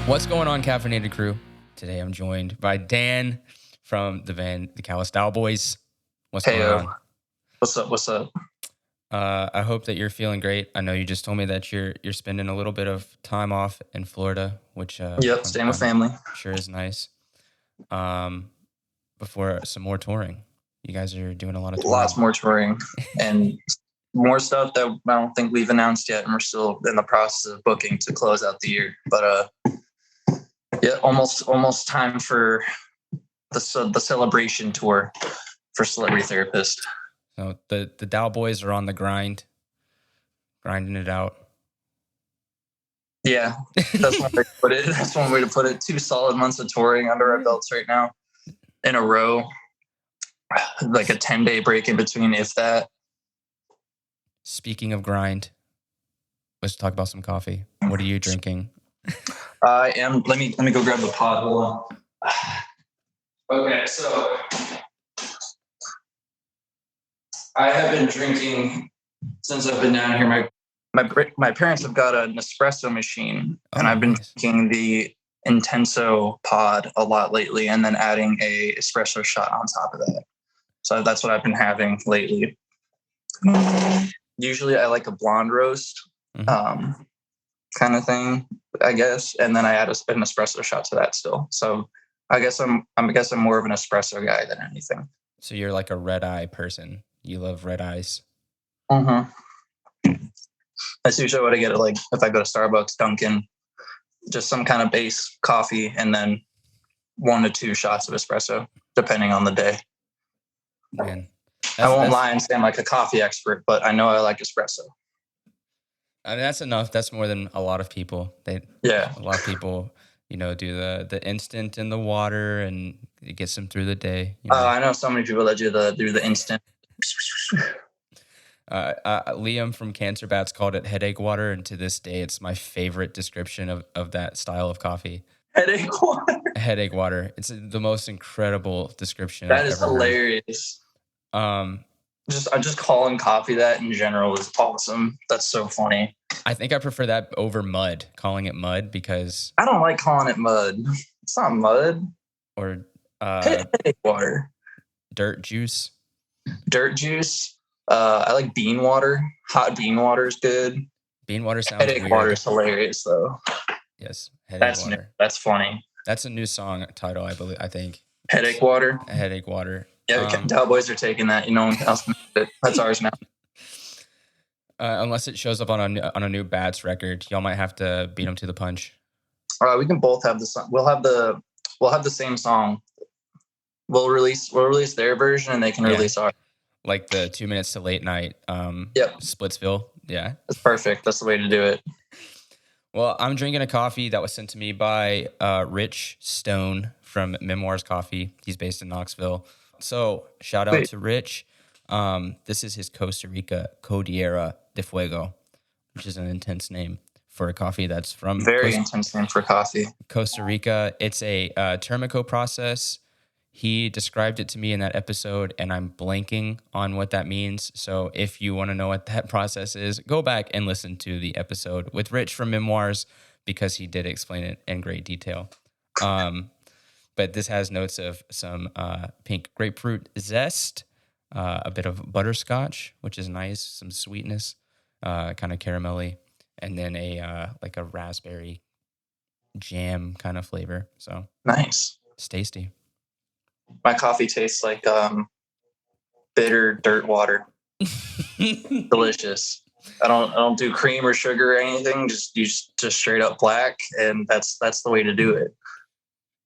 What's going on, Caffeinated Crew? Today I'm joined by Dan from the band, the Callous Daoboys. What's going on? What's up? I hope that you're feeling great. I know you just told me that you're spending a little bit of time off in Florida, which Staying with family. Sure is nice. Before some more touring. You guys are doing a lot of touring. Lots more touring and more stuff that I don't think we've announced yet, and we're still in the process of booking to close out the year. But almost time for the celebration tour for Celebrity Therapist. So the Daoboys are on the grinding it out. Yeah, that's one way to put it. That's one way to put it. 2 solid months of touring under our belts right now in a row. Like a 10-day break in between, if that. Speaking of grind, let's talk about some coffee. What are you drinking? I am. Let me go grab the pod. Hold on. Okay, so I have been drinking since I've been down here. My parents have got an espresso machine, and I've been drinking the Intenso pod a lot lately, and then adding a espresso shot on top of that. So that's what I've been having lately. Usually I like a blonde roast kind of thing, I guess. And then I add an espresso shot to that still. So I guess I'm more of an espresso guy than anything. So you're like a red eye person. You love red eyes. That's usually what I get like if I go to Starbucks, Dunkin', just some kind of base coffee and then 1 to 2 shots of espresso, depending on the day. Man, I won't lie and say I'm like a coffee expert, but I know I like espresso. I mean, that's enough. That's more than a lot of people. A lot of people, do the instant in the water and it gets them through the day. I know so many people that do the instant. Liam from Cancer Bats called it headache water, and to this day, it's my favorite description of that style of coffee. Headache water. Headache water. It's the most incredible description. That is hilarious. Just calling coffee that in general is awesome. That's so funny. I think I prefer that over mud. Calling it mud because I don't like calling it mud. It's not mud. Or headache water. Dirt juice. Dirt juice. I like bean water. Hot bean water is good. Bean water sounds headache weird. Water is hilarious though. Yes, headache water. New. That's funny. That's a new song title, I think. Headache water. Headache water. Yeah, Cowboys are taking that. No one else can do it. That's ours now. Unless it shows up on a new Bats record, y'all might have to beat them to the punch. All right, we can both have the song. We'll have the same song. We'll release their version, and they can release ours. Like the 2 minutes to late night. Splitsville. Yeah, that's perfect. That's the way to do it. Well, I'm drinking a coffee that was sent to me by Rich Stone from Memoirs Coffee. He's based in Knoxville. So shout out to Rich. This is his Costa Rica Cordillera de Fuego, which is an intense name for a coffee that's from intense name for coffee. Costa Rica. It's a Termico process. He described it to me in that episode, and I'm blanking on what that means. So if you want to know what that process is, go back and listen to the episode with Rich from Memoirs because he did explain it in great detail. But this has notes of some pink grapefruit zest, a bit of butterscotch, which is nice, some sweetness, kind of caramelly, and then a raspberry jam kind of flavor. So nice. It's tasty. My coffee tastes like bitter dirt water. Delicious. I don't do cream or sugar or anything. Just use straight up black, and that's the way to do it.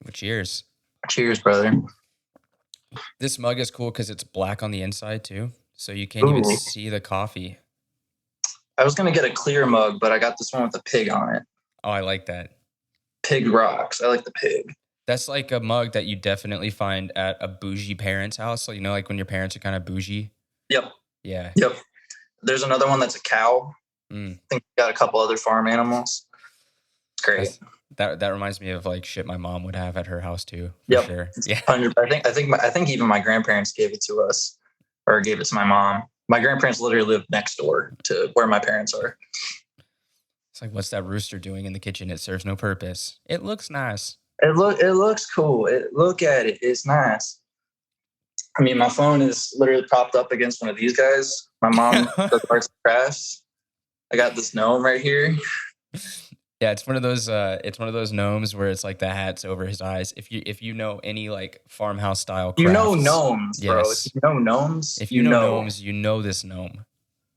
Well, cheers. Cheers, brother. This mug is cool because it's black on the inside too, so you can't even see the coffee. I was gonna get a clear mug, but I got this one with a pig on it. Oh, I like that. Pig rocks. I like the pig. That's like a mug that you definitely find at a bougie parent's house. So, like when your parents are kind of bougie. Yep. Yeah. Yep. There's another one that's a cow. I think we got a couple other farm animals. It's great. That reminds me of like shit my mom would have at her house too. Yep. Sure. Yeah. I think even my grandparents gave it to us, or gave it to my mom. My grandparents literally live next door to where my parents are. It's like, what's that rooster doing in the kitchen? It serves no purpose. It looks nice. It looks cool. Look at it. It's nice. I mean, my phone is literally propped up against one of these guys. My mom does arts and crafts. I got this gnome right here. Yeah, it's one of those gnomes where it's like the hat's over his eyes. If you know any like farmhouse style crafts. You know gnomes, bro. Yes. If you know gnomes, if you know gnomes, you know this gnome.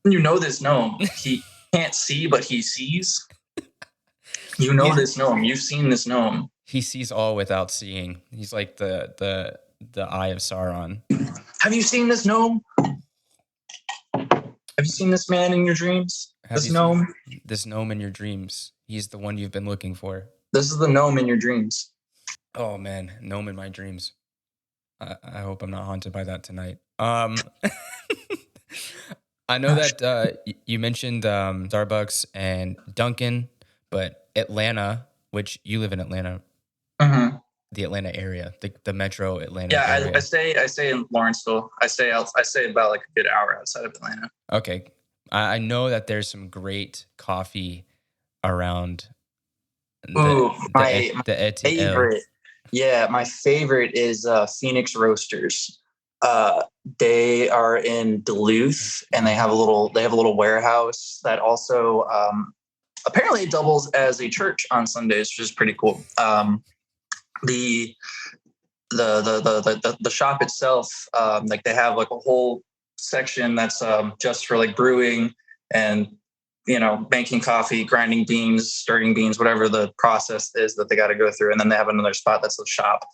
You know this gnome. He can't see, but he sees. You know this gnome. You've seen this gnome. He sees all without seeing. He's like the eye of Sauron. Have you seen this gnome? Have you seen this man in your dreams? This gnome? This gnome in your dreams. He's the one you've been looking for. This is the gnome in your dreams. Oh man, gnome in my dreams. I hope I'm not haunted by that tonight. I know that you mentioned Starbucks and Dunkin', but Atlanta, which you live in Atlanta, the Atlanta area, the metro Atlanta area. I stay in Lawrenceville. I stay about like a good hour outside of Atlanta. Okay. I know that there's some great coffee around. My favorite. Yeah, my favorite is Phoenix Roasters. They are in Duluth, and they have a little warehouse that also apparently doubles as a church on Sundays, which is pretty cool. The shop itself, like they have like a whole section that's just for like brewing and making coffee, grinding beans, stirring beans, whatever the process is that they got to go through. And then they have another spot that's the shop.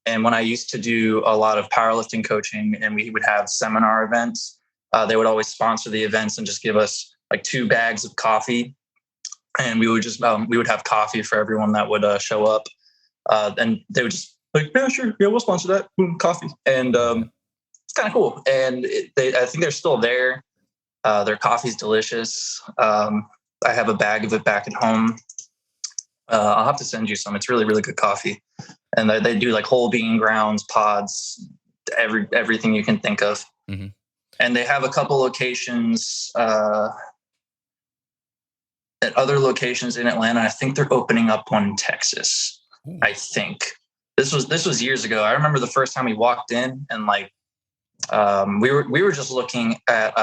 And when I used to do a lot of powerlifting coaching and we would have seminar events, they would always sponsor the events and just give us like 2 bags of coffee. And we would just we would have coffee for everyone that would show up. And they would just like, yeah, sure. Yeah, we'll sponsor that. Boom, coffee. And it's kind of cool. And I think they're still there. Their coffee's delicious. I have a bag of it back at home. I'll have to send you some. It's really, really good coffee. And they do like whole bean grounds, pods, everything you can think of. And they have a couple locations at other locations in Atlanta. I think they're opening up one in Texas. I think this was years ago. I remember the first time we walked in and like we were just looking at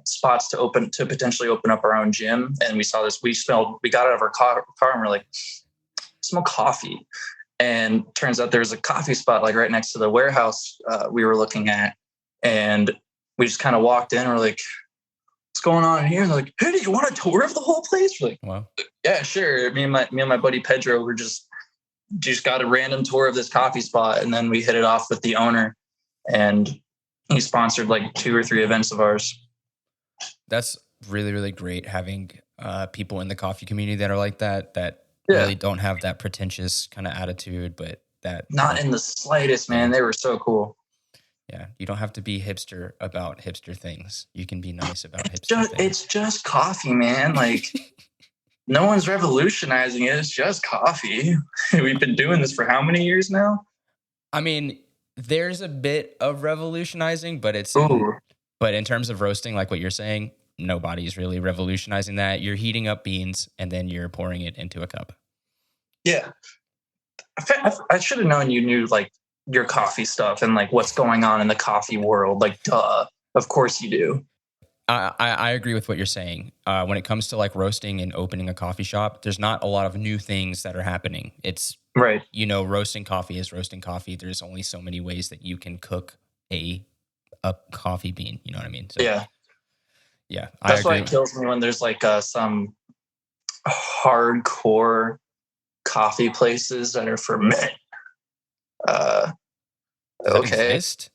spots to potentially open up our own gym, and we saw this. We got out of our car and we're like, smell coffee, and turns out there's a coffee spot like right next to the warehouse we were looking at, and we just kind of walked in and we're like, what's going on here? And they're like, hey, do you want a tour of the whole place? We're like, wow, yeah, sure. Me and my buddy Pedro were just got a random tour of this coffee spot, and then we hit it off with the owner, and he sponsored like 2 or 3 events of ours. That's really, really great having people in the coffee community that are like that really don't have that pretentious kind of attitude, but that not in the slightest, man. They were so cool. Yeah, you don't have to be hipster about hipster things. You can be nice about hipster things. It's just coffee, man. Like no one's revolutionizing it. It's just coffee. We've been doing this for how many years now? I mean, there's a bit of revolutionizing, but but in terms of roasting, like what you're saying, nobody's really revolutionizing that. You're heating up beans and then you're pouring it into a cup. Yeah. I should have known you knew like your coffee stuff and like what's going on in the coffee world. Like, duh. Of course you do. I agree with what you're saying. When it comes to like roasting and opening a coffee shop, there's not a lot of new things that are happening. It's right. Roasting coffee is roasting coffee. There's only so many ways that you can cook a coffee bean. You know what I mean? So, yeah. Yeah. That's why it kills me when there's like some hardcore coffee places that are ferment. Okay. Exist?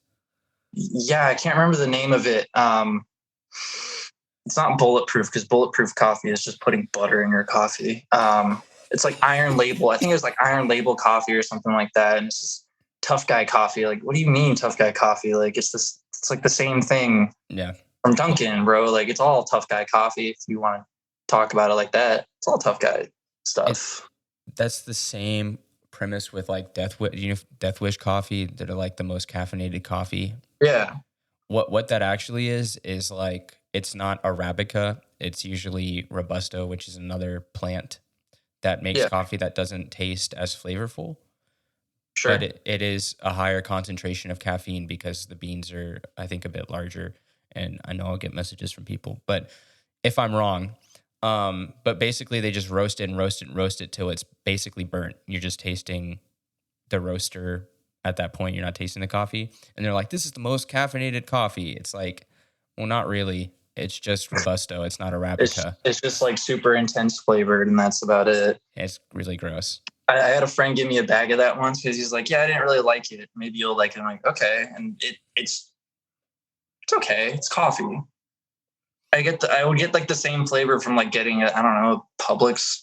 Yeah, I can't remember the name of it. It's not Bulletproof, because Bulletproof coffee is just putting butter in your coffee. It's like Iron Label. I think it was like Iron Label coffee or something like that. And it's just Tough Guy coffee. Like, what do you mean Tough Guy coffee? Like, it's like the same thing. Yeah. From Dunkin', bro. Like, it's all Tough Guy coffee. If you want to talk about it like that, it's all Tough Guy stuff. That's the same premise with like Death Wish coffee that are like the most caffeinated coffee. Yeah. What that actually is like, it's not Arabica, it's usually Robusto, which is another plant that makes coffee that doesn't taste as flavorful. Sure. But it is a higher concentration of caffeine because the beans are, I think, a bit larger. And I know I'll get messages from people, but if I'm wrong, but basically they just roast it till it's basically burnt. You're just tasting the roaster at that point. You're not tasting the coffee. And they're like, this is the most caffeinated coffee. It's like, well, not really. It's just Robusto. It's not Arabica. It's just like super intense flavored, and that's about it. It's really gross. I had a friend give me a bag of that once because he's like, yeah, I didn't really like it. Maybe you'll like it. I'm like, okay. And it's okay. It's coffee. I would get like the same flavor from like getting I don't know, Publix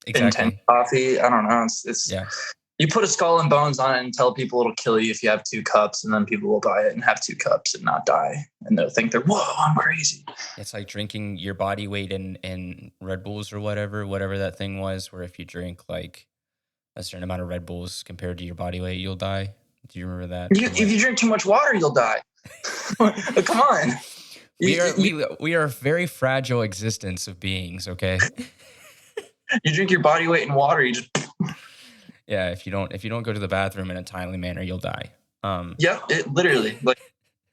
intense coffee. I don't know. It's you put a skull and bones on it and tell people it'll kill you if you have 2 cups, and then people will buy it and have 2 cups and not die. And they'll think whoa, I'm crazy. It's like drinking your body weight in Red Bulls or whatever that thing was, where if you drink like a certain amount of Red Bulls compared to your body weight, you'll die. Do you remember that? If you drink too much water, you'll die. Come on. We are a very fragile existence of beings, okay? You drink your body weight in water, you just yeah, if you don't go to the bathroom in a timely manner, you'll die. It literally, like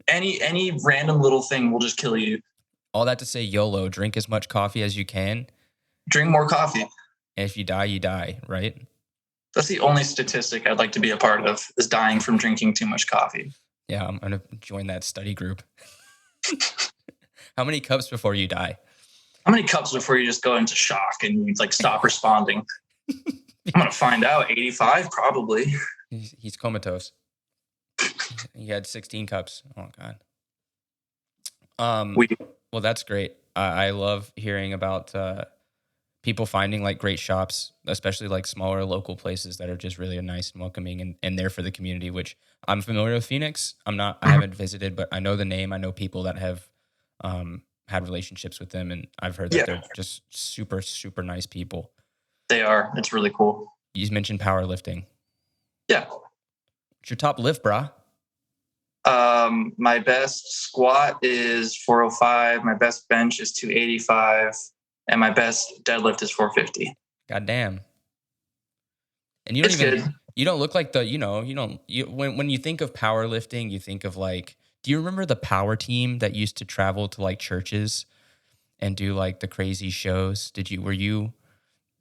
any random little thing will just kill you. All that to say, YOLO, drink as much coffee as you can. Drink more coffee. And if you die, you die, right? That's the only statistic I'd like to be a part of, is dying from drinking too much coffee. Yeah, I'm going to join that study group. How many cups before you die? How many cups before you just go into shock and you like stop responding? I'm going to find out. 85, probably. He's comatose. He had 16 cups. Oh, God. Well, that's great. I love hearing about people finding like great shops, especially like smaller local places that are just really nice and welcoming and there for the community, which I'm familiar with Phoenix. I haven't visited, but I know the name. I know people that have had relationships with them, and I've heard that they're just super, super nice people. They are. It's really cool. You mentioned powerlifting. Yeah. What's your top lift, brah? My best squat is 405. My best bench is 285. And my best deadlift is 450. God damn. And you don't look like when you think of powerlifting, you think of like, do you remember the power team that used to travel to like churches and do like the crazy shows?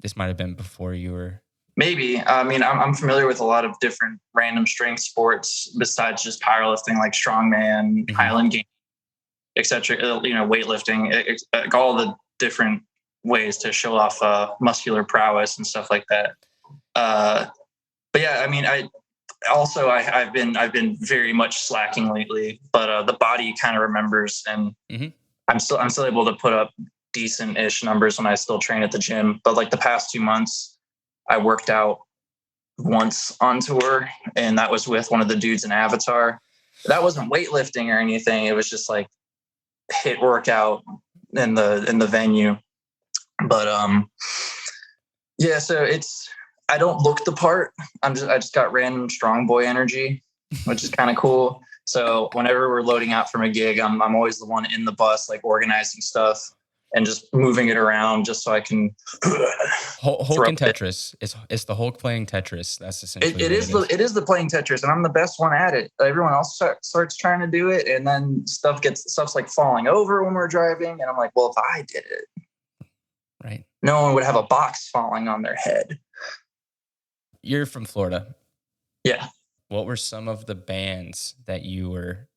This might've been before you were. Maybe. I mean, I'm familiar with a lot of different random strength sports besides just powerlifting, like strongman, Highland Games, etc. Weightlifting, all the different ways to show off muscular prowess and stuff like that. But yeah, I mean, I've been very much slacking lately, but the body kind of remembers, and I'm still able to put up decent-ish numbers when I still train at the gym. But like the past 2 months, I worked out once on tour, and that was with one of the dudes in Avatar. That wasn't weightlifting or anything. It was just like HIIT workout in the venue. But so I don't look the part. I just got random strong boy energy, which is kind of cool. So whenever we're loading out from a gig, I'm always the one in the bus, like organizing stuff and just moving it around just so I can. Hulk and Tetris. It's the Hulk playing Tetris. That's essentially it is the playing Tetris, and I'm the best one at it. Everyone else starts trying to do it, and then stuff's like falling over when we're driving, and I'm like, well, if I did it, right, no one would have a box falling on their head. You're from Florida. Yeah. What were some of the bands that you were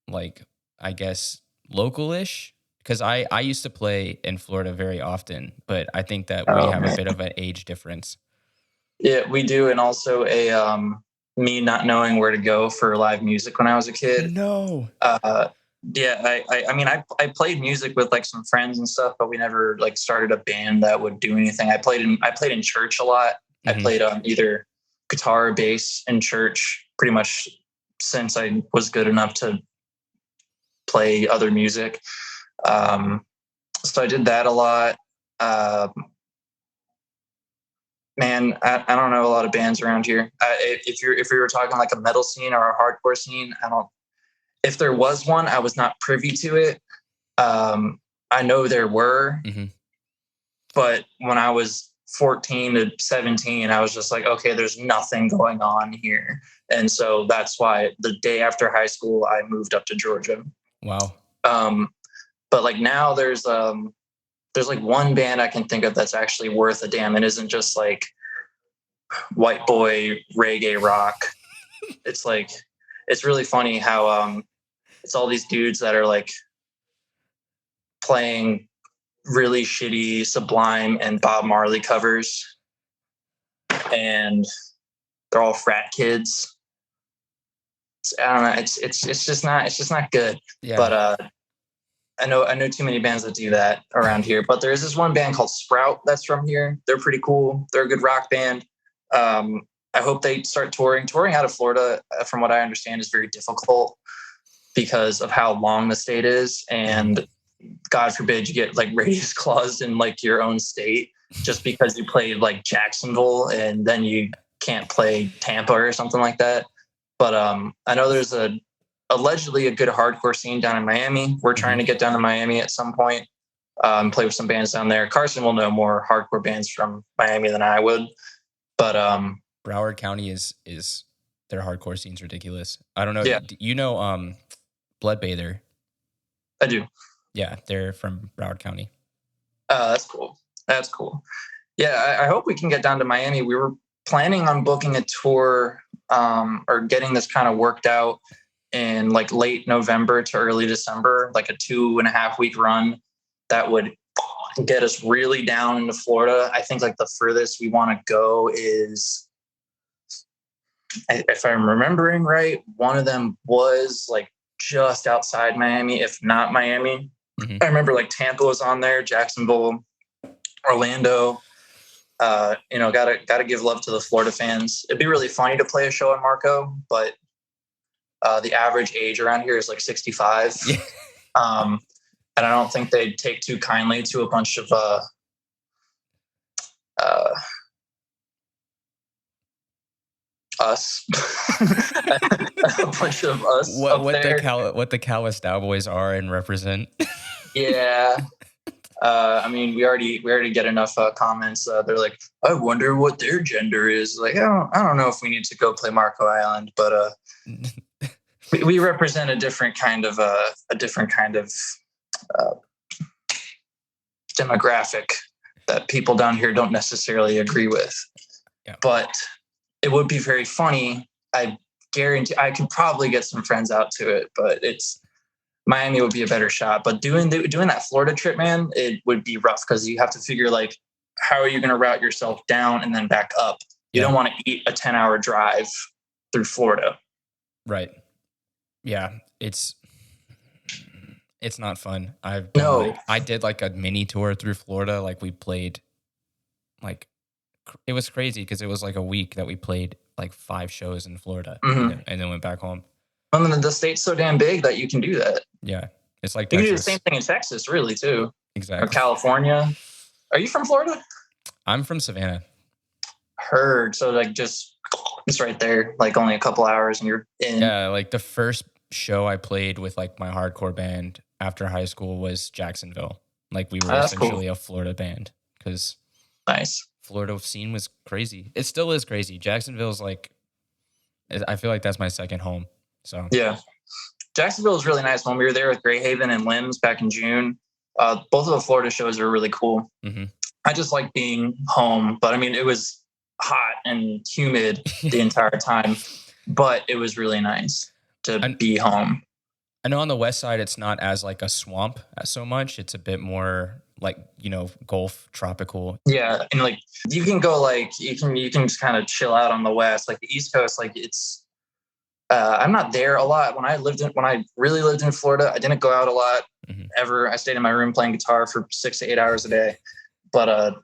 like, I guess, local-ish? Because I used to play in Florida very often, but I think that we have a bit of an age difference. Yeah, we do. And also me not knowing where to go for live music when I was a kid. No. Yeah, I played music with like some friends and stuff, but we never like started a band that would do anything. I played in church a lot. I played either guitar or bass in church pretty much since I was good enough to play other music. So I did that a lot. Man, I don't know a lot of bands around here. If we were talking like a metal scene or a hardcore scene, if there was one, I was not privy to it. I know there were, Mm-hmm. but when I was 14 to 17, I was just like, okay, there's nothing going on here. And so that's why the day after high school, I moved up to Georgia. Wow. But like now there's like one band I can think of that's actually worth a damn. It isn't just like white boy reggae rock. It's like, it's really funny how it's all these dudes that are like playing really shitty Sublime and Bob Marley covers, and they're all frat kids. I don't know. It's just not good. Yeah. But I know too many bands that do that around here. But there's this one band called Sprout that's from here. They're pretty cool. They're a good rock band. I hope they start touring. Touring out of Florida, from what I understand, is very difficult because of how long the state is, and God forbid you get like radius clause in like your own state just because you played like Jacksonville and then you can't play Tampa or something like that. But I know there's allegedly a good hardcore scene down in Miami. We're trying to get down to Miami at some point, play with some bands down there. Carson will know more hardcore bands from Miami than I would. But Broward County is their hardcore scene's ridiculous. I don't know. Yeah. You know Bloodbather? I do. Yeah, they're from Broward County. That's cool. That's cool. Yeah, I hope we can get down to Miami. We were planning on booking a tour or getting this kind of worked out in like late November to early December, like a 2.5 week run that would get us really down into Florida. I think like the furthest we want to go is, if I'm remembering right, one of them was like just outside Miami, if not Miami. I remember like Tampa was on there, Jacksonville, Orlando. Gotta give love to the Florida fans. It'd be really funny to play a show in Marco, but the average age around here is like 65. Yeah. And I don't think they'd take too kindly to a bunch of us. A bunch of us. What the Callous Daoboys are and represent. Yeah. I mean, we already get enough comments. They're like, I wonder what their gender is. Like, I don't know if we need to go play Marco Island, but we represent a different kind of demographic that people down here don't necessarily agree with. Yeah. But it would be very funny. I guarantee I could probably get some friends out to it, but Miami would be a better shot. But doing that Florida trip, man, it would be rough because you have to figure like, how are you going to route yourself down and then back up? You don't want to eat a 10-hour drive through Florida. Right. Yeah. It's not fun. I did like a mini tour through Florida. Like we played like, it was crazy because it was like a week that we played like 5 shows in Florida and then went back home. I mean, the state's so damn big that you can do that. Yeah. It's like you can do the same thing in Texas, really, too. Exactly. Or California. Are you from Florida? I'm from Savannah. Heard. So like it's right there, like only a couple hours and you're in. Yeah, like the first show I played with like my hardcore band after high school was Jacksonville. Like we were essentially a Florida band because nice. Florida scene was crazy. It still is crazy. Jacksonville's like, I feel like that's my second home. So yeah, Jacksonville is really nice. When we were there with Greyhaven and Limbs back in June, both of the Florida shows are really cool. I just like being home, but I mean, it was hot and humid the entire time, but it was really nice to be home. I know on the west side, it's not as like a swamp so much. It's a bit more like, Gulf tropical. Yeah. And like, you can go like, you can just kind of chill out on the west, like the East Coast. Like it's, I'm not there a lot. When I really lived in Florida, I didn't go out a lot ever. I stayed in my room playing guitar for 6 to 8 hours a day. But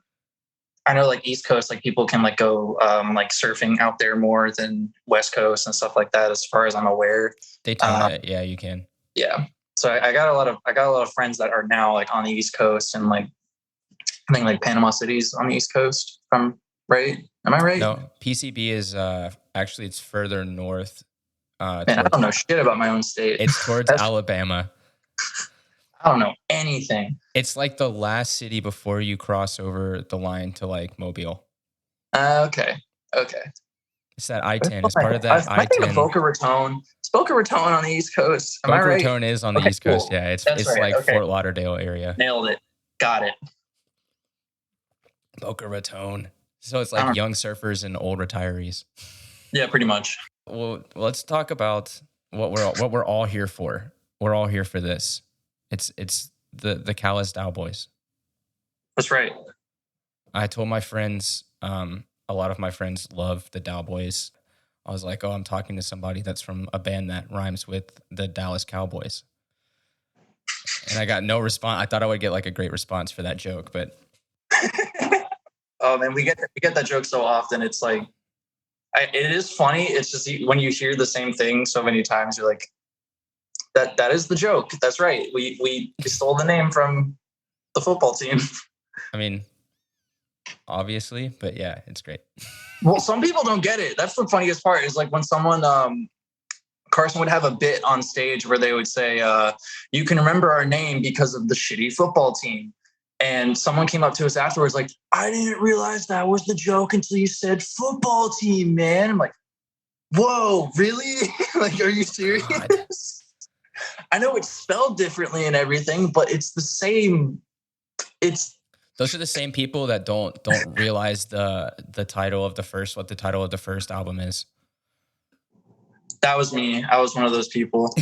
I know like East Coast, like people can like go like surfing out there more than West Coast and stuff like that. As far as I'm aware, Daytona, yeah, you can. Yeah, so I got a lot of friends that are now like on the East Coast and like I think like Panama City's on the East Coast. If I'm right, am I right? No, PCB is actually it's further north. Man, I don't know shit about my own state. It's towards Alabama. I don't know anything. It's like the last city before you cross over the line to like Mobile. Okay. It's that I-10. It's part of that I think of I-10. Boca Raton. It's Boca Raton on the East Coast. Am I Boca right? Raton is on the Okay, East Coast. cool. Yeah, That's it's right. like Okay. Fort Lauderdale area. Nailed it. Got it. Boca Raton. So it's like young surfers and old retirees. Yeah, pretty much. Well, let's talk about what we're all here for. We're all here for this. It's the Callous Daoboys. That's right. I told my friends, a lot of my friends love the Daoboys. I was like, oh, I'm talking to somebody that's from a band that rhymes with the Dallas Cowboys. And I got no response. I thought I would get like a great response for that joke, but oh man, we get that joke so often. It's like, it is funny. It's just when you hear the same thing so many times, you're like, that is the joke. That's right. We stole the name from the football team. I mean, obviously, but yeah, it's great. Well, some people don't get it. That's the funniest part is like when someone, Carson would have a bit on stage where they would say, you can remember our name because of the shitty football team. And someone came up to us afterwards like, I didn't realize that was the joke until you said football team, man. I'm like, whoa, really? Like, are you serious? God. I know it's spelled differently and everything, but it's the same. Those are the same people that don't realize the title of the first album is. That was me. I was one of those people.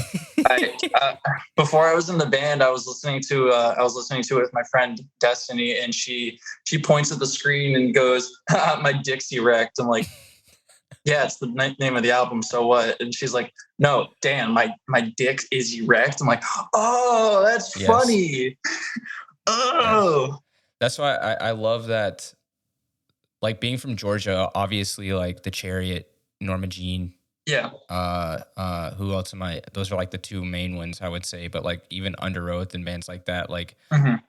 Before I was in the band, I was listening to it with my friend Destiny, and she points at the screen and goes, "My dick's erect." I'm like, "Yeah, it's the name of the album. So what?" And she's like, "No, Dan, my dick is erect." I'm like, "Oh, that's funny." Oh, yes. That's why I love that. Like being from Georgia, obviously, like the Chariot, Norma Jean. Yeah. Who else am I? Those are like the two main ones I would say, but like even Under Oath and bands like that, like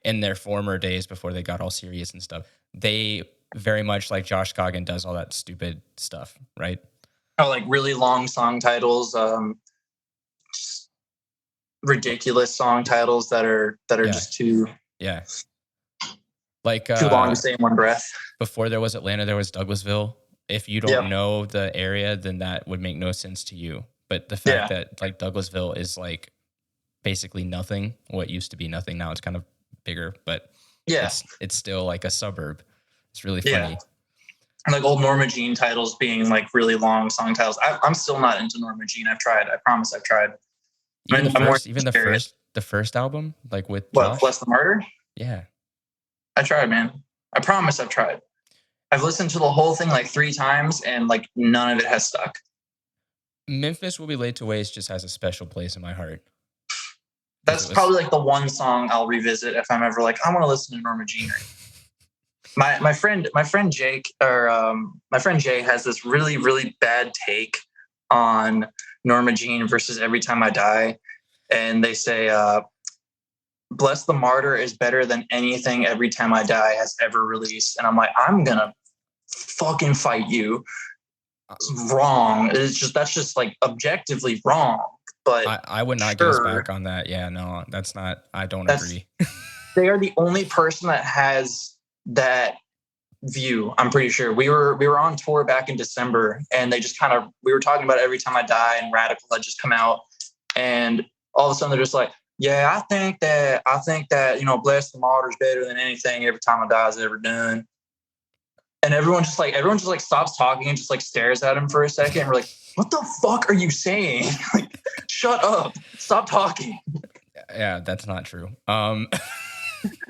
in their former days before they got all serious and stuff, they very much like Josh Coggin does all that stupid stuff, right? Oh, like really long song titles, just ridiculous song titles that are just too like too long to say in one breath. Before there was Atlanta, there was Douglasville. If you don't know the area, then that would make no sense to you. But the fact that like Douglasville is like basically nothing, what used to be nothing, now it's kind of bigger, but it's still like a suburb. It's really funny. Yeah. And like old Norma Jean titles being like really long song titles. I'm still not into Norma Jean. I've tried. I promise I've tried. Even the first album, like with Josh? Bless the Martyr? Yeah. I tried, man. I promise I've tried. I've listened to the whole thing like 3 times and like none of it has stuck. Memphis Will Be Laid to Waste just has a special place in my heart. That's probably like the one song I'll revisit if I'm ever like, I want to listen to Norma Jean. My friend Jay has this really, really bad take on Norma Jean versus Every Time I Die. And they say, Bless the Martyr is better than anything Every Time I Die has ever released. And I'm like, I'm going to fucking fight you. It's wrong. That's just like objectively wrong. But I would not get us back on that. Yeah, no, that's not, I don't agree. They are the only person that has that view. I'm pretty sure we were on tour back in December and they just we were talking about Every Time I Die and Radical had just come out. And all of a sudden they're just like, yeah, I think that, Bless the Martyr is better than anything Every Time I Die has ever done. And everyone just like stops talking and just like stares at him for a second. And we're like, what the fuck are you saying? Like, shut up. Stop talking. Yeah, that's not true.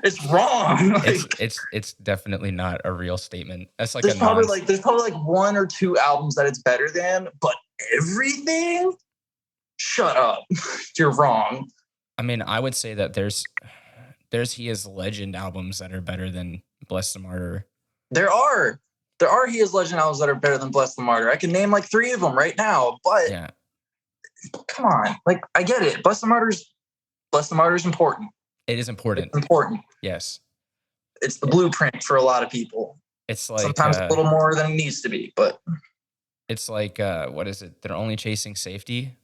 It's wrong. Like, it's definitely not a real statement. That's like there's probably like 1 or 2 albums that it's better than, but everything? Shut up. You're wrong. I mean, I would say that there's He Is Legend albums that are better than Bless the Martyr. There are He Is Legend albums that are better than Bless the Martyr. I can name like 3 of them right now, but come on. Like, I get it. Bless the Martyr is important. It is important. It's important. Yes. It's the blueprint for a lot of people. It's like sometimes a little more than it needs to be, but it's like what is it? They're Only Chasing Safety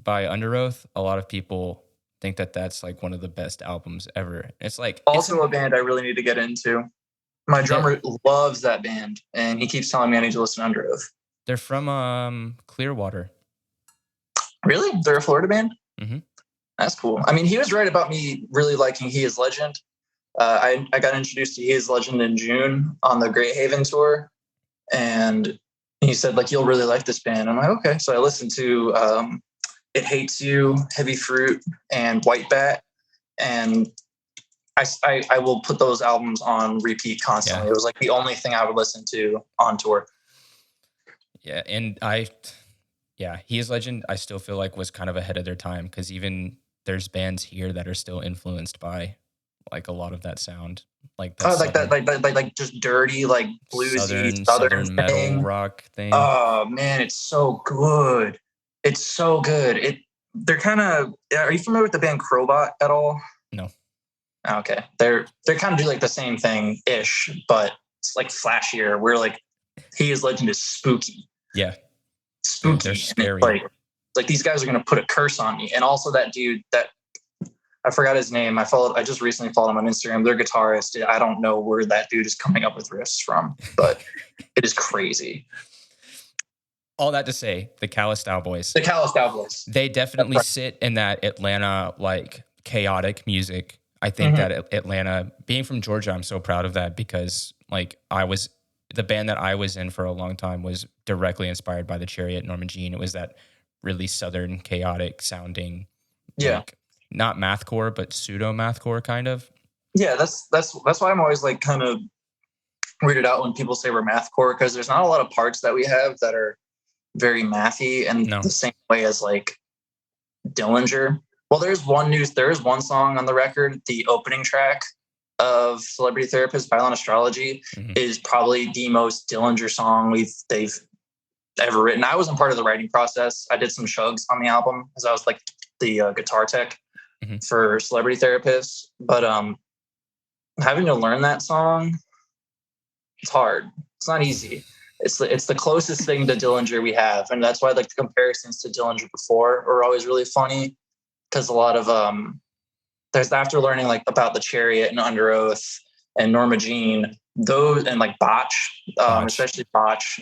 by Under Oath. A lot of people think that that's like one of the best albums ever. It's like Also a band I really need to get into. My drummer loves that band, and he keeps telling me I need to listen to Under Oath. They're from Clearwater. Really? They're a Florida band? Mm-hmm. That's cool. I mean, he was right about me really liking He Is Legend. I got introduced to He Is Legend in June on the Great Haven tour, and he said, like, you'll really like this band. I'm like, okay. So I listened to It Hates You, Heavy Fruit, and White Bat, and I will put those albums on repeat constantly. Yeah. It was like the only thing I would listen to on tour. Yeah, and He Is Legend, I still feel like was kind of ahead of their time, because even there's bands here that are still influenced by like a lot of that sound, like that, like just dirty, like bluesy southern thing. metal rock thing. Oh man, it's so good. It's so good. They're kind of. Are you familiar with the band Crowbot at all? No. Okay, they're kind of do like the same thing ish, but it's like flashier. Where like He Is Legend is spooky. Yeah, spooky. They're scary. Like these guys are gonna put a curse on me. And also that dude that I forgot his name. I just recently followed him on Instagram. Their guitarist. I don't know where that dude is coming up with riffs from, but it is crazy. All that to say, the Callous Daoboys. The Callous Daoboys. They definitely sit in that Atlanta like chaotic music. I think that Atlanta, being from Georgia, I'm so proud of that, because like the band that I was in for a long time was directly inspired by the Chariot, Norma Jean. It was that really southern chaotic sounding, like, not mathcore, but pseudo mathcore kind of. Yeah, that's why I'm always like kind of weirded out when people say we're mathcore, because there's not a lot of parts that we have that are very mathy, and the same way as like Dillinger. Well, there is one song on the record, the opening track of Celebrity Therapist, Violent Astrology, is probably the most Dillinger song they've ever written. I wasn't part of the writing process. I did some chugs on the album because I was like the guitar tech for Celebrity Therapist. But having to learn that song, it's hard. It's not easy. It's the closest thing to Dillinger we have, and that's why like the comparisons to Dillinger before are always really funny, because a lot of there's, after learning like about the Chariot and Under Oath and Norma Jean, those, and like Botch. Especially Botch,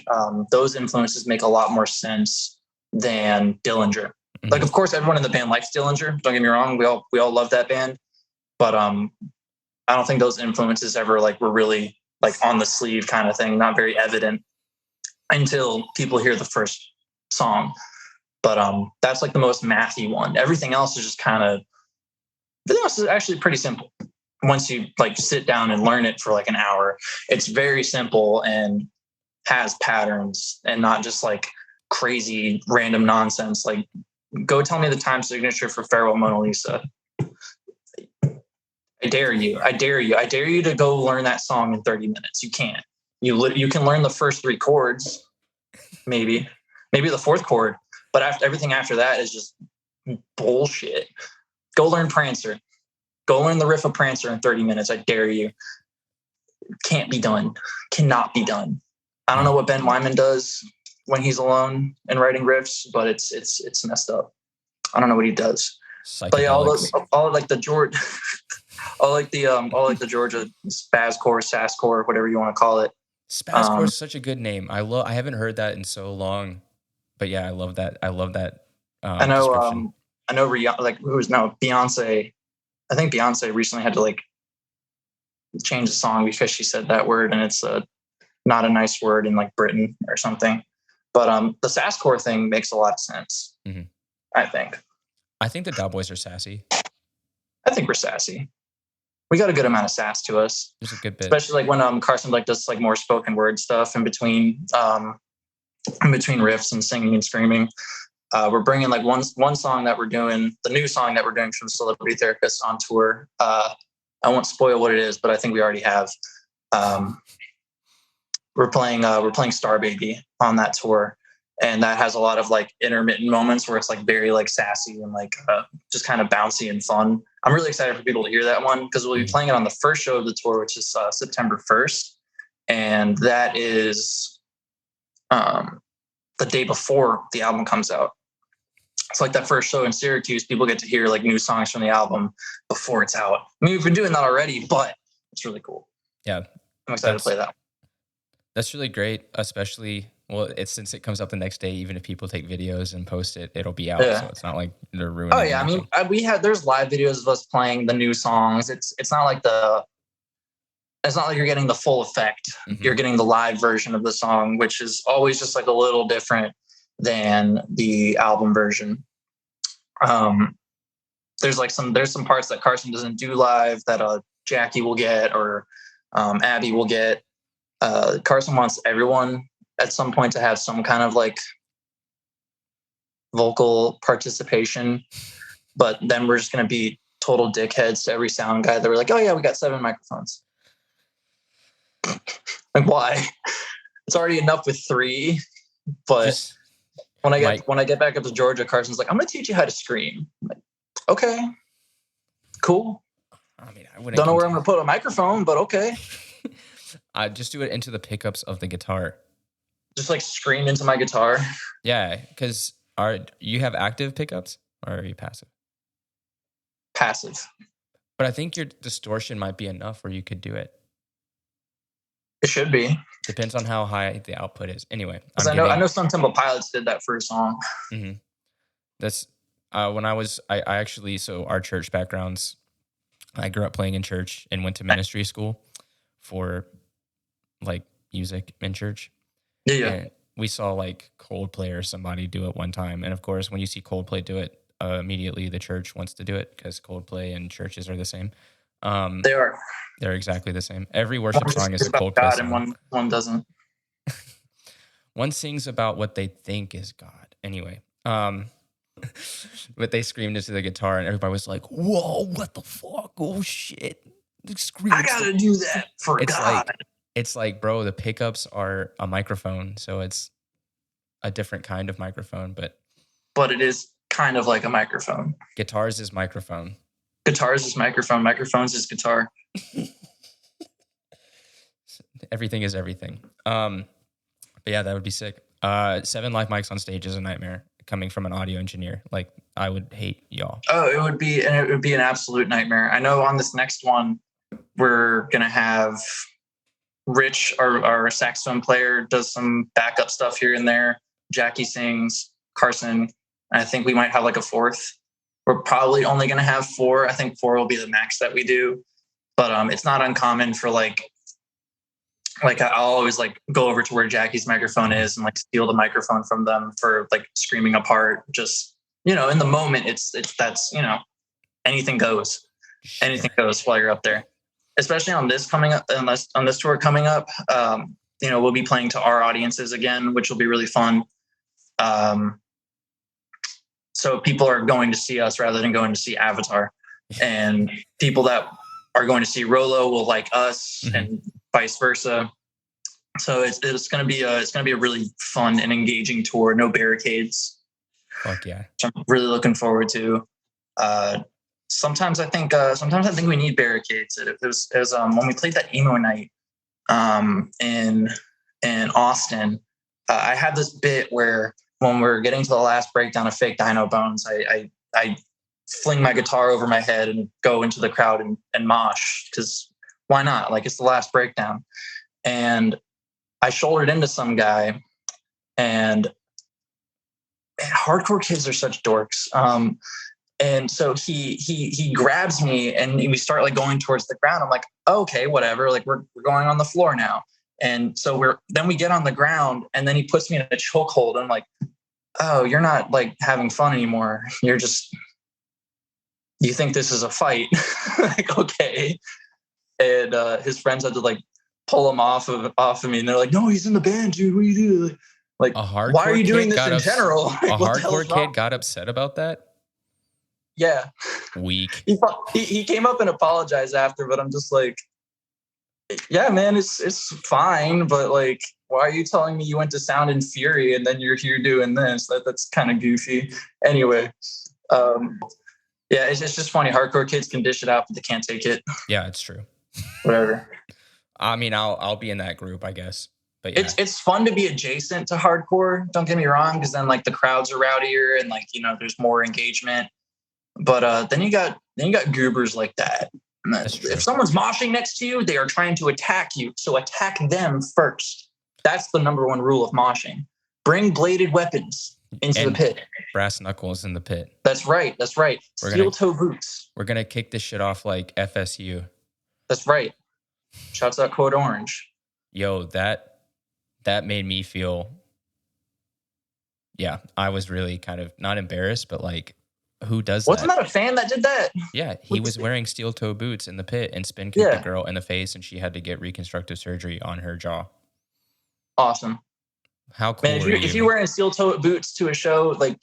those influences make a lot more sense than Dillinger. Like, of course, everyone in the band likes Dillinger. Don't get me wrong, we all love that band, but I don't think those influences ever like were really like on the sleeve kind of thing, not very evident until people hear the first song. But that's like the most mathy one. Everything else is just kind of, everything else is actually pretty simple. Once you like sit down and learn it for like an hour, it's very simple and has patterns and not just like crazy random nonsense. Like, go tell me the time signature for Farewell Mona Lisa. I dare you. I dare you to go learn that song in 30 minutes. You can't. You can learn the first 3 chords, maybe the 4th chord, but everything after that is just bullshit. Go learn Prancer. Go learn the riff of Prancer in 30 minutes. I dare you. Can't be done. Cannot be done. I don't know what Ben Wyman does when he's alone and writing riffs, but it's messed up. I don't know what he does. But yeah, all like the Georgia, all like the Georgia spazcore, sasscore, whatever you want to call it. Spazcore is such a good name. I haven't heard that in so long, but yeah, I love that. I know. Description. I know. Beyonce. I think Beyonce recently had to like change the song because she said that word, and it's not a nice word in like Britain or something. But the sasscore thing makes a lot of sense. I think the Daoboys are sassy. I think we're sassy. We got a good amount of sass to us. There's a good bit, especially like when Carson like does like more spoken word stuff in between riffs and singing and screaming. We're bringing like one song that we're doing, the new song that we're doing from Celebrity Therapist on tour. I won't spoil what it is, but I think we already have. We're playing Star Baby on that tour, and that has a lot of like intermittent moments where it's like very like sassy and like just kind of bouncy and fun. I'm really excited for people to hear that one because we'll be playing it on the first show of the tour, which is September 1st, and that is the day before the album comes out. it's like that first show in Syracuse, people get to hear like new songs from the album before it's out. I mean, we've been doing that already, but it's really cool. Yeah. I'm excited to play that. That's really great, especially, well, since it comes out the next day, even if people take videos and post it, it'll be out. Yeah. So it's not like they're ruining anything. I mean, there's live videos of us playing the new songs. It's not like you're getting the full effect. Mm-hmm. You're getting the live version of the song, which is always just like a little different than the album version. There's some parts that Carson doesn't do live that Jackie will get, or Abby will get. Carson wants everyone at some point to have some kind of like vocal participation, but then we're just going to be total dickheads to every sound guy that we're like, oh yeah, we got 7 microphones. Like, why? It's already enough with 3. But when I get back up to Georgia, Carson's like, I'm going to teach you how to scream. I'm like, okay, cool. I mean, I don't know where I'm going to put a microphone, but okay. Just do it into the pickups of the guitar. Just like scream into my guitar. Yeah, because you have active pickups, or are you passive? Passive. But I think your distortion might be enough where you could do it. It should be. Depends on how high the output is. Anyway, I know some Temple Pilots did that for a song. Mm-hmm. That's when I actually, so our church backgrounds, I grew up playing in church and went to ministry school for like music in church. Yeah. And we saw like Coldplay or somebody do it one time. And of course, when you see Coldplay do it, immediately the church wants to do it because Coldplay and churches are the same. They are. They're exactly the same. Every worship song is a Coldplay God, song. And one doesn't. One sings about what they think is God. Anyway, but they screamed into the guitar and everybody was like, whoa, what the fuck? Oh shit. I gotta do that for God. It's like, bro, the pickups are a microphone, so it's a different kind of microphone, but it is kind of like a microphone. Guitars is microphone. Guitars is microphone. Microphones is guitar. Everything is everything. But yeah, that would be sick. 7 live mics on stage is a nightmare coming from an audio engineer. Like, I would hate y'all. Oh, it would be an absolute nightmare. I know on this next one, we're going to have Rich, our saxophone player, does some backup stuff here and there. Jackie sings, Carson. I think we might have like a 4th. We're probably only going to have 4. I think 4 will be the max that we do. But it's not uncommon for like I'll always like go over to where Jackie's microphone is and like steal the microphone from them for like screaming apart. Just, in the moment, that's anything goes. Anything goes while you're up there. Especially on this coming up, on this tour coming up, we'll be playing to our audiences again, which will be really fun. So people are going to see us rather than going to see Avatar, and people that are going to see Rolo will like us, mm-hmm. and vice versa. So it's going to be a really fun and engaging tour. No barricades. Fuck yeah! Which I'm really looking forward to. Sometimes I think we need barricades. It was when we played that emo night in Austin. I had this bit where when we're getting to the last breakdown of Fake Dino Bones, I fling my guitar over my head and go into the crowd and mosh, because why not? Like, it's the last breakdown. And I shouldered into some guy, and hardcore kids are such dorks. And so he grabs me and we start like going towards the ground. I'm like, oh, okay, whatever. Like, we're going on the floor now. And so then we get on the ground, and then he puts me in a chokehold. I'm like, oh, you're not like having fun anymore. You think this is a fight. Like, okay. And his friends had to like pull him off of me. And they're like, no, he's in the band, dude. What do you do? Like, why are you doing this in general? Like, a hardcore kid got upset about that? Yeah. Weak. He came up and apologized after, but I'm just like, yeah, man, it's fine. But like, why are you telling me you went to Sound and Fury and then you're here doing this? That's kind of goofy. Anyway, yeah, it's just funny. Hardcore kids can dish it out, but they can't take it. Yeah, it's true. Whatever. I mean, I'll be in that group, I guess. But yeah, it's fun to be adjacent to hardcore. Don't get me wrong, because then like the crowds are rowdier and like there's more engagement. But then you got goobers like that. If someone's moshing next to you, they are trying to attack you. So attack them first. That's the number one rule of moshing. Bring bladed weapons into the pit. Brass knuckles in the pit. That's right. Steel toe boots. We're gonna kick this shit off like FSU. That's right. Shouts out Code Orange. Yo, that made me feel. Yeah, I was really kind of not embarrassed, but like, who does that? Wasn't that a fan that did that? Yeah, he was wearing steel toe boots in the pit and spin kicked a girl in the face, and she had to get reconstructive surgery on her jaw. Awesome. How cool! Man, if you're wearing steel toe boots to a show, like,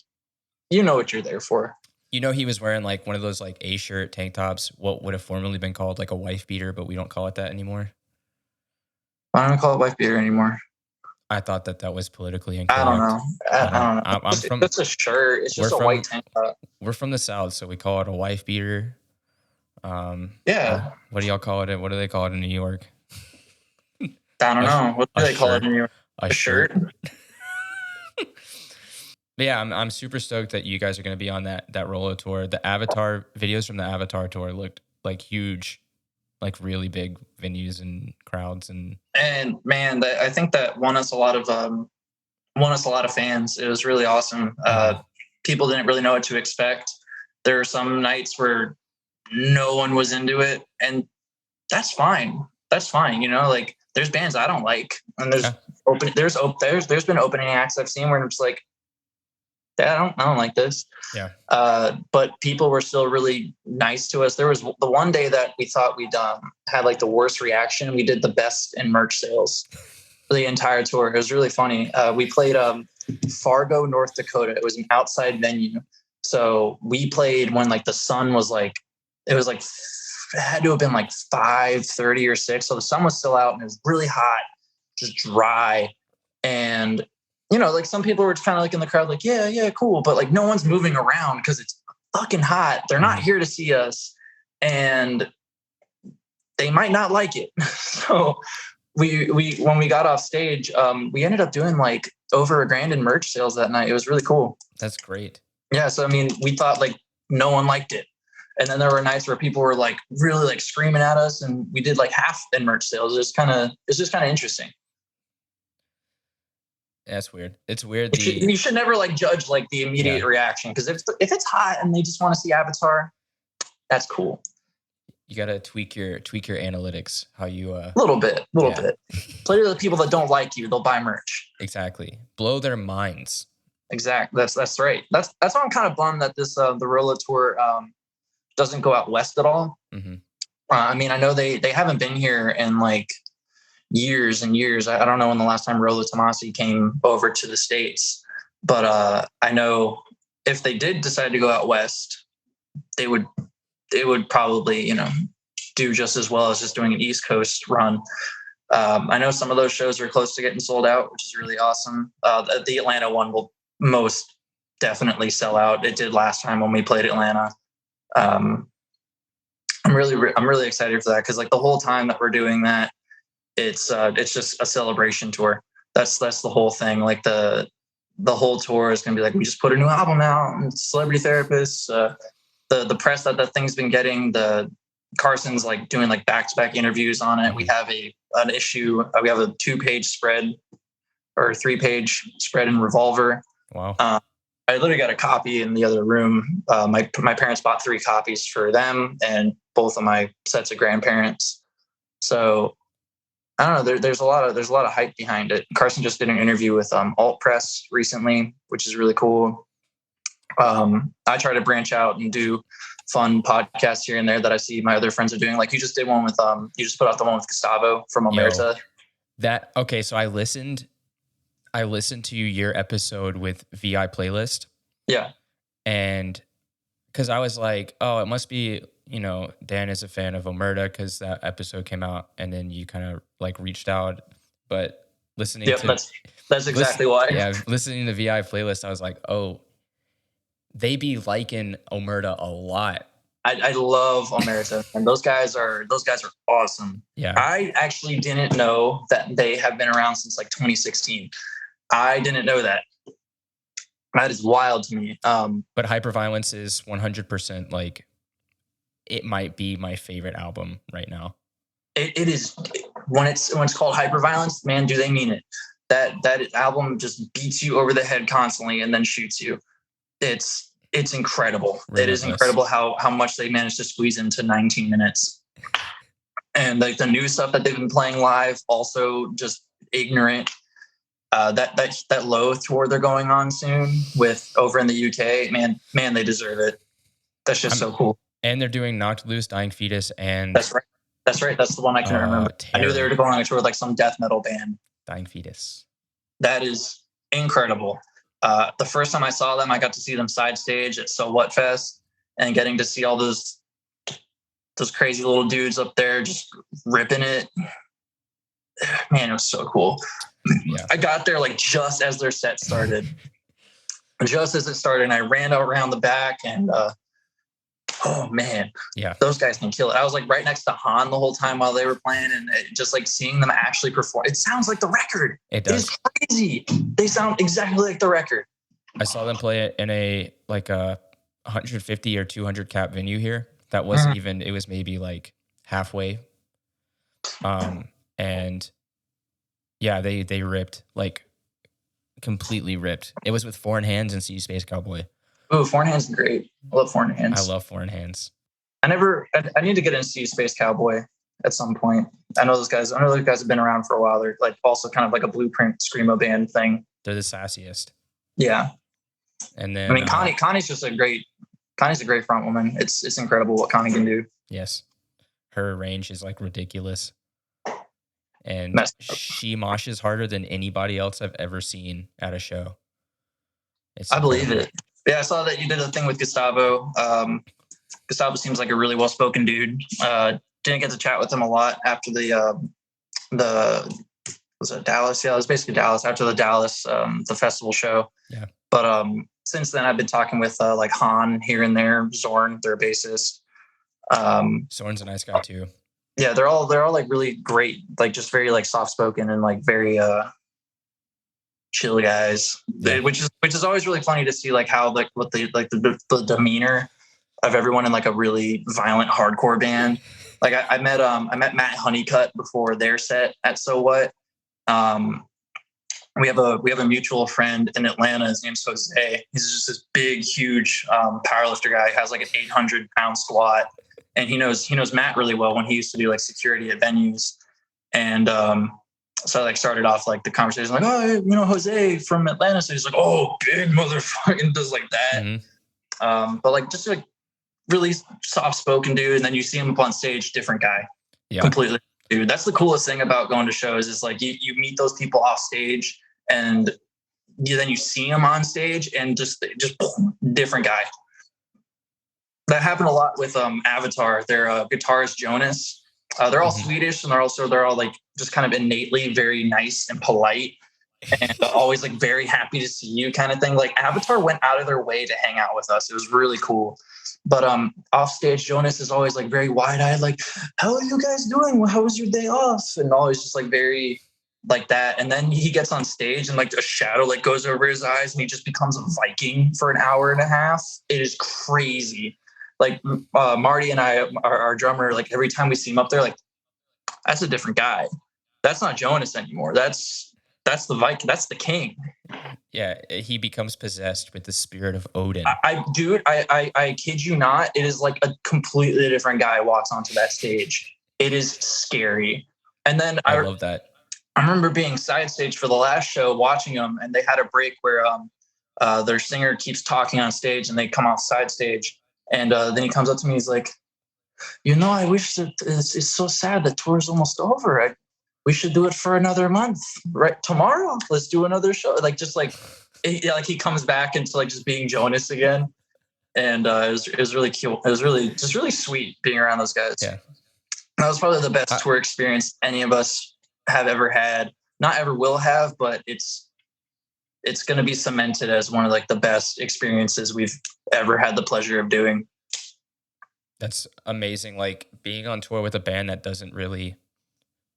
you know what you're there for. He was wearing like one of those like A-shirt tank tops, what would have formerly been called like a wife beater, but we don't call it that anymore. I don't call it wife beater anymore. I thought that was politically incorrect. I don't know. It's a shirt. It's just a white tank top. We're from the South, so we call it a wife beater. Yeah. What do y'all call it? What do they call it in New York? I don't know. What do they call it in New York? A shirt. But yeah, I'm super stoked that you guys are going to be on that Rolo tour. The Avatar videos from the Avatar tour looked like huge, like really big venues and crowds and man, I think that won us a lot of fans. It was really awesome. People didn't really know what to expect. There are some nights where no one was into it, and that's fine. Like there's bands I don't like, and there's been opening acts I've seen where I'm just like, I don't like this. Yeah. But people were still really nice to us. There was the one day that we thought we'd had like the worst reaction. We did the best in merch sales for the entire tour. It was really funny. We played Fargo, North Dakota. It was an outside venue. So we played when like the sun was like, it had to have been like 5:30 or 6. So the sun was still out and it was really hot, just dry. And like some people were kind of like in the crowd, like, yeah, cool. But like no one's moving around because it's fucking hot. They're not here to see us and they might not like it. So we when we got off stage, we ended up doing like over $1,000 in merch sales that night. It was really cool. That's great. Yeah. So, I mean, we thought like no one liked it. And then there were nights where people were like really like screaming at us and we did like half in merch sales. It's just kind of interesting. That's weird. It's weird. You should never like judge like the immediate reaction. Cause if it's hot and they just want to see Avatar, that's cool. You got to tweak your analytics, how you, a little bit. Play to the people that don't like you. They'll buy merch. Exactly. Blow their minds. Exactly. That's right. That's why I'm kind of bummed that this, the Rolo tour, doesn't go out west at all. Mm-hmm. I mean, I know they haven't been here in like years and years. I don't know when the last time Rolo Tomasi came over to the States, but I know if they did decide to go out west, they would probably, do just as well as just doing an East Coast run. I know some of those shows are close to getting sold out, which is really awesome. The Atlanta one will most definitely sell out. It did last time when we played Atlanta. I'm really excited for that because like the whole time that we're doing that, it's just a celebration tour. That's the whole thing. Like the whole tour is gonna be like, we just put a new album out and Celebrity Therapists. The press that thing's been getting, the Carson's like doing like back-to-back interviews on it. We have an issue. We have a 2-page spread or 3-page spread in Revolver. Wow. I literally got a copy in the other room. My parents bought 3 copies for them and both of my sets of grandparents. So I don't know. There's a lot of hype behind it. Carson just did an interview with Alt Press recently, which is really cool. I try to branch out and do fun podcasts here and there that I see my other friends are doing. Like you just did one with you just put out the one with Gustavo from Omerta. Okay, so I listened to your episode with VI Playlist. Yeah. And because I was like, oh, it must be, Dan is a fan of Omerta because that episode came out and then you kind of like reached out. But listening to... That's exactly why. Yeah, listening to VI Playlist, I was like, oh, they be liking Omerta a lot. I love Omerta, and those guys are awesome. Yeah. I actually didn't know that they have been around since like 2016. I didn't know that. That is wild to me. But Hyperviolence is 100% like, it might be my favorite album right now. It is when it's called Hyperviolence, man, do they mean it? That album just beats you over the head constantly and then shoots you. It's incredible. Relentless. It is incredible how much they managed to squeeze into 19 minutes. And like the new stuff that they've been playing live, also just ignorant. That low tour they're going on soon with over in the UK, man, they deserve it. That's just so cool. And they're doing Knocked Loose, Dying Fetus, and That's right. That's the one I can remember. Terror. I knew they were going on a tour with like some death metal band. Dying Fetus. That is incredible. The first time I saw them, I got to see them side stage at So What Fest, and getting to see all those crazy little dudes up there just ripping it. Man, it was so cool. Yeah. I got there like just as their set started. Just as it started, and I ran around the back, and oh man, yeah, those guys can kill it. I was like right next to Han the whole time while they were playing, and just like seeing them actually perform. It sounds like the record. It does. It is crazy. They sound exactly like the record. I saw them play it in a 150 or 200 cap venue here. That wasn't even. It was maybe like halfway. And yeah, they ripped, like completely ripped. It was with Foreign Hands and See Space Cowboy. Oh, Foreign Hands is great. I love Foreign Hands. I love Foreign Hands. I need to get into See Space Cowboy at some point. I know those guys have been around for a while. They're like also kind of like a Blueprint screamo band thing. They're the sassiest. Yeah. And then I mean, Connie's a great front woman. It's incredible what Connie can do. Yes. Her range is like ridiculous. And she moshes harder than anybody else I've ever seen at a show. I believe it. Yeah, I saw that you did a thing with Gustavo. Gustavo seems like a really well-spoken dude. Didn't get to chat with him a lot after the was it Dallas? Yeah, it was basically Dallas after the Dallas the festival show. Yeah. But since then, I've been talking with like Han here and there, Zorn, their bassist. Zorn's a nice guy too. Yeah, they're all like really great, like just very like soft-spoken and like very chill guys. Yeah. Which is always really funny to see like how like what the like the demeanor of everyone in like a really violent hardcore band. Like I met Matt Honeycutt before their set at So What. We have a mutual friend in Atlanta. His name's Jose. He's just this big, huge powerlifter guy. He has like an 800-pound squat. And he knows Matt really well when he used to do like security at venues. And so I like started off like the conversation like, oh, Jose from Atlanta. So he's like, oh, big motherfucker, and does like that. Mm-hmm. But like just like really soft spoken dude. And then you see him up on stage, different guy. Yeah. Completely. Dude, that's the coolest thing about going to shows is like you meet those people off stage and then you see them on stage and just different guy. That happened a lot with Avatar. Their guitarist Jonas. They're all Swedish, and they're all like just kind of innately very nice and polite, and always like very happy to see you kind of thing. Like Avatar went out of their way to hang out with us. It was really cool. But off stage, Jonas is always like very wide-eyed, like, "How are you guys doing? How was your day off?" And always just like very like that. And then he gets on stage and like a shadow like goes over his eyes, and he just becomes a Viking for an hour and a half. It is crazy. Like Marty and I, our drummer, like every time we see him up there, like that's a different guy. That's not Jonas anymore. That's the Viking. That's the king. Yeah, he becomes possessed with the spirit of Odin. I kid you not. It is like a completely different guy walks onto that stage. It is scary. And then I love that. I remember being side stage for the last show, watching them, and they had a break where their singer keeps talking on stage, and they come off side stage. And then he comes up to me. He's like, I wish that it's so sad that tour's almost over. We should do it for another month, right? Tomorrow, let's do another show. Like just like, he comes back into like just being Jonas again. And it was really cute. It was really sweet being around those guys. Yeah, that was probably the best tour experience any of us have ever had. Not ever will have, but it's going to be cemented as one of like the best experiences we've ever had the pleasure of doing. That's amazing. Like being on tour with a band that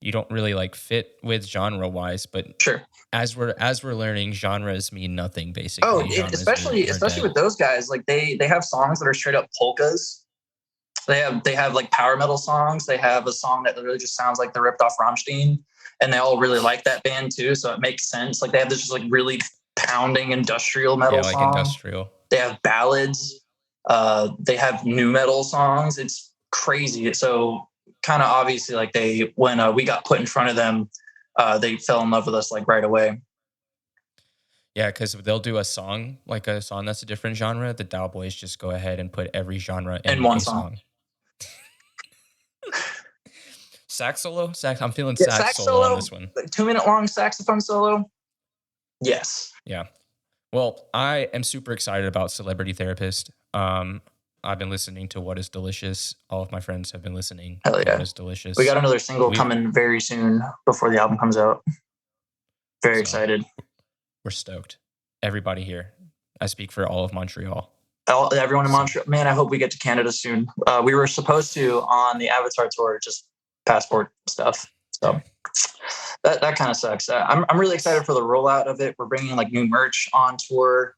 you don't really like fit with genre wise, but Sure. as we're learning, genres mean nothing Oh, basically. Genres are especially dead. with those guys, like they have songs that are straight up polkas. They have like power metal songs. They have a song that really just sounds like the ripped off Rammstein, and they all really like that band too. So it makes sense. Like they have this just like really pounding industrial metal Yeah, like song. industrial. They have ballads. They have new metal songs. It's crazy. So kind of obviously, like when we got put in front of them, they fell in love with us like right away. Yeah, because they'll do a song that's a different genre. The Daoboys just go ahead and put every genre in one a song. Sax solo? I'm feeling Yeah, sax solo on this one. 2-minute long saxophone solo. Yes. Yeah. Well, I am super excited about Celebrity Therapist. I've been listening to What Is Delicious. All of my friends have been listening Hell to yeah. What Is Delicious. We got another single coming very soon before the album comes out. Very excited. We're stoked. Everybody here. I speak for all of Montreal. Everyone in Montreal. Man, I hope we get to Canada soon. We were supposed to on the Avatar tour, just passport stuff. So that kind of sucks. I'm really excited for the rollout of it. We're bringing like new merch on tour.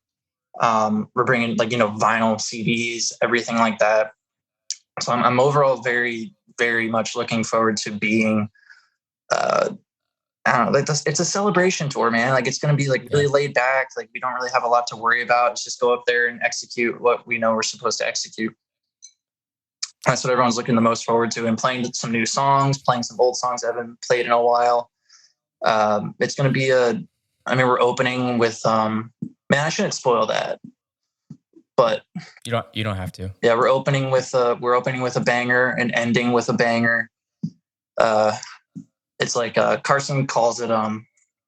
We're bringing like, vinyl CDs, everything like that. So I'm overall very, very much looking forward to being, I don't know, like it's a celebration tour, man. Like it's going to be like really laid back. Like we don't really have a lot to worry about. It's just go up there and execute what we know we're supposed to execute. That's what everyone's looking the most forward to, and playing some new songs, playing some old songs I haven't played in a while. It's going to be we're opening with, man, I shouldn't spoil that, but you don't have to. Yeah, we're opening with a banger and ending with a banger. It's like Carson calls it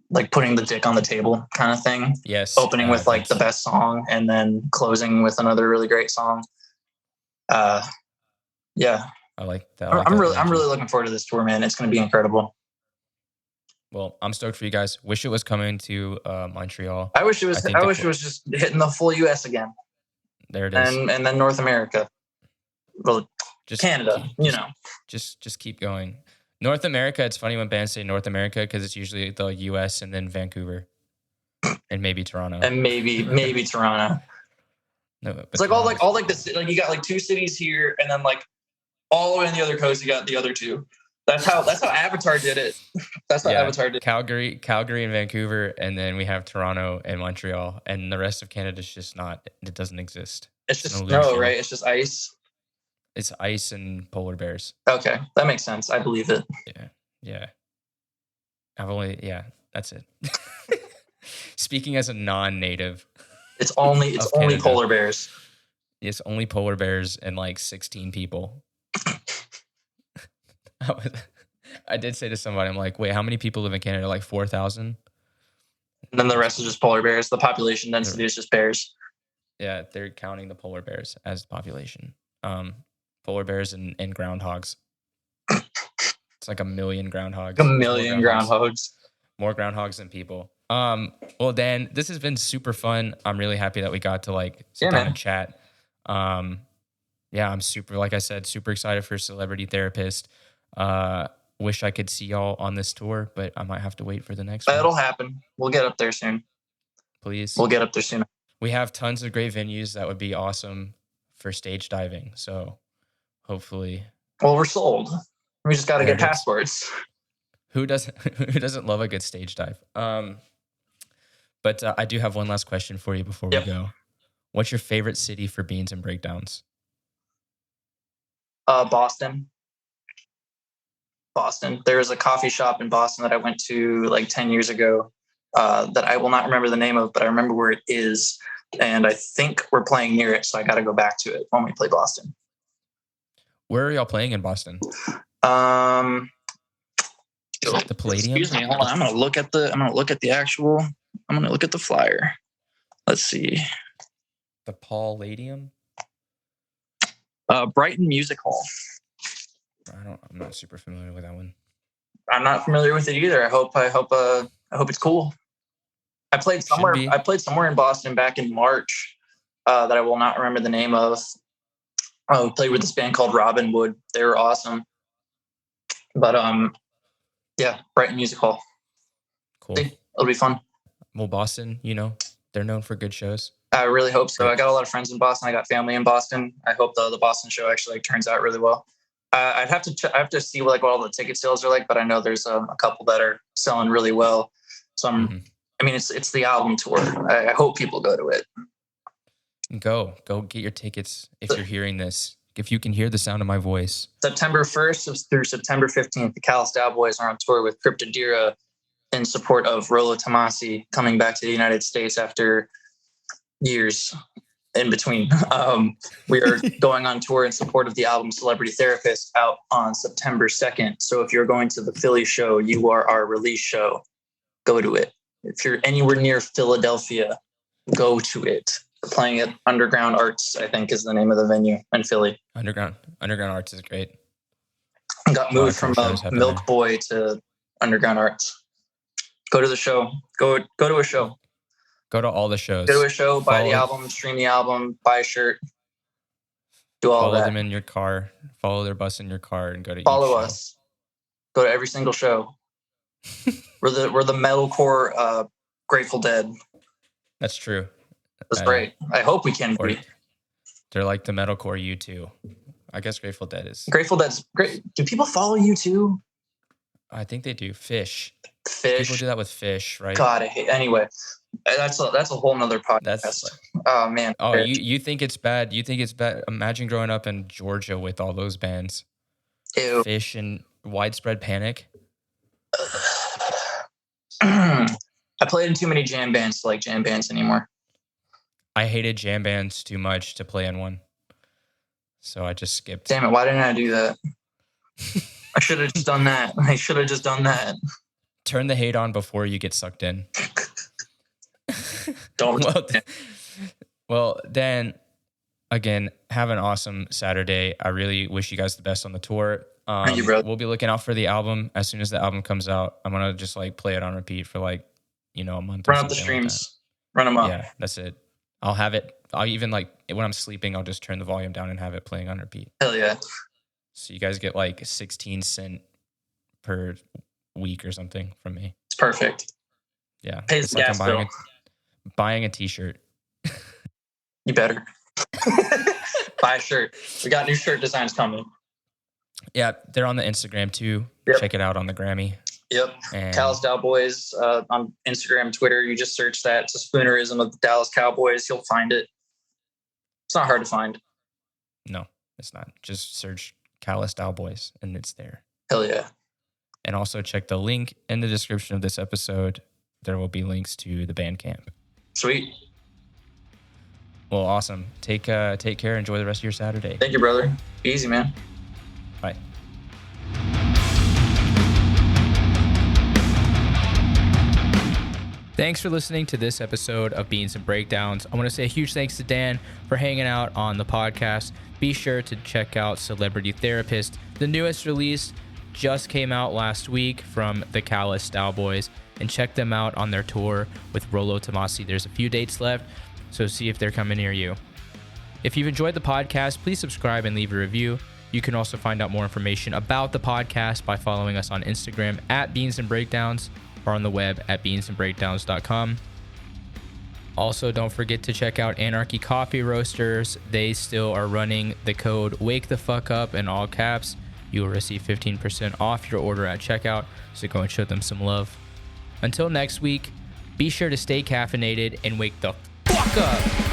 like putting the dick on the table kind of thing. Yes. Opening with like the best song and then closing with another really great song. Yeah. I like that. I'm really looking forward to this tour, man. It's going to be incredible. Well, I'm stoked for you guys. Wish it was coming to Montreal. I wish it was just hitting the full US again. There it is. And then North America. Well, just Canada, Just keep going. North America, it's funny when bands say North America because it's usually the US and then Vancouver. And maybe Toronto. And maybe Toronto. No, but it's like all this, like you got like two cities here, and then like all the way on the other coast you got the other two. That's how Avatar did it. That's how Avatar did it. Calgary and Vancouver, and then we have Toronto and Montreal, and the rest of Canada is just not. It doesn't exist. It's just snow, right? It's just ice. It's ice and polar bears. Okay, that makes sense. I believe it. Yeah. That's it. Speaking as a non-native, it's only Canada. Polar bears. It's only polar bears and like 16 people. I did say to somebody, I'm like, wait, how many people live in Canada? Like 4,000? And then the rest is just polar bears. The population density is just bears. Yeah, they're counting the polar bears as the population. Polar bears and groundhogs. It's like 1 million groundhogs. 1 million groundhogs. More groundhogs than people. Well, Dan, this has been super fun. I'm really happy that we got to sit down and chat. I'm super, like I said, super excited for Celebrity Therapist. Wish I could see y'all on this tour, but I might have to wait for the next one. It'll happen. We'll get up there soon. Please. We'll get up there soon. We have tons of great venues that would be awesome for stage diving. So hopefully. Well, we're sold. We just got to get passports. Who doesn't love a good stage dive? But I do have one last question for you before we go. What's your favorite city for beans and breakdowns? Boston. There's a coffee shop in Boston that I went to like 10 years ago that I will not remember the name of, but I remember where it is. And I think we're playing near it, so I got to go back to it when we play Boston. Where are y'all playing in Boston? The Palladium? Excuse me, hold on. I'm gonna look at the flyer. Let's see. The Palladium? Brighton Music Hall. I'm not super familiar with that one. I'm not familiar with it either. I hope it's cool. I played somewhere in Boston back in March that I will not remember the name of. we played with this band called Robin Wood. They were awesome. But yeah, Brighton Music Hall. Cool. It'll be fun. Well, Boston, they're known for good shows. I really hope so. I got a lot of friends in Boston. I got family in Boston. I hope the Boston show actually turns out really well. I have to see what all the ticket sales are like, but I know there's a couple that are selling really well. So it's the album tour. I hope people go to it. Go get your tickets if you're hearing this. If you can hear the sound of my voice. September 1st through September 15th, the Callous Daoboys are on tour with Cordillera in support of Rollo Tomasi coming back to the United States after years in between. We are going on tour in support of the album Celebrity Therapist out on September 2nd. So if you're going to the Philly show, you are our release show. Go to it. If you're anywhere near Philadelphia, go to it. We're playing at Underground Arts, I think is the name of the venue in Philly. Underground Arts is great. I got moved from Milk Boy to Underground Arts. Go to the show. Go to a show. Go to all the shows. Go to a show, buy the album, stream the album, buy a shirt. Do all that. Follow them in your car. Follow their bus in your car and go to Follow us. Go to every single show. We're the metalcore Grateful Dead. That's true. That's great. I hope we can be. They're like the metalcore U2. I guess Grateful Dead is. Grateful Dead's great. Do people follow U2? I think they do. Fish. Fish. People do that with Fish, right? God, I hate. Anyway, that's a whole nother podcast. Oh man. Oh, you think it's bad? You think it's bad? Imagine growing up in Georgia with all those bands. Ew. Fish and Widespread Panic. I played in too many jam bands to like jam bands anymore. I hated jam bands too much to play in one, so I just skipped. Damn it! Why didn't I do that? I should have just done that. Turn the hate on before you get sucked in. Don't. Well, Dan, again, have an awesome Saturday. I really wish you guys the best on the tour. Thank you, bro. We'll be looking out for the album. As soon as the album comes out, I'm gonna just play it on repeat for a month. Run up the streams. Run them up. Yeah, that's it. I'll have it. I'll even when I'm sleeping, I'll just turn the volume down and have it playing on repeat. Hell yeah. So you guys get 16 cents per week or something from me. It's perfect. Yeah. Pays the gas bill. Buying a t-shirt. You better. Buy a shirt. We got new shirt designs coming. Yeah, they're on the Instagram too. Yep. Check it out on the Grammy. Yep. And Callous Daoboys on Instagram, Twitter. You just search that. It's a spoonerism of the Dallas Cowboys. You'll find it. It's not hard to find. No, it's not. Just search Callous Daoboys and it's there. Hell yeah. And also check the link in the description of this episode. There will be links to the Bandcamp. Sweet. Well, awesome. Take care. Enjoy the rest of your Saturday. Thank you, brother. Be easy, man. Bye. Thanks for listening to this episode of Beans and Breakdowns. I want to say a huge thanks to Dan for hanging out on the podcast. Be sure to check out Celebrity Therapist. The newest release just came out last week from the Callous Daoboys, and check them out on their tour with Rollo Tomasi. There's a few dates left, so see if they're coming near you. If you've enjoyed the podcast, please subscribe and leave a review. You can also find out more information about the podcast by following us on Instagram at Beans and Breakdowns or on the web at beansandbreakdowns.com. Also, don't forget to check out Anarchy Coffee Roasters. They still are running the code Wake the Fuck Up in all caps. You will receive 15% off your order at checkout, so go and show them some love. Until next week, be sure to stay caffeinated and wake the fuck up.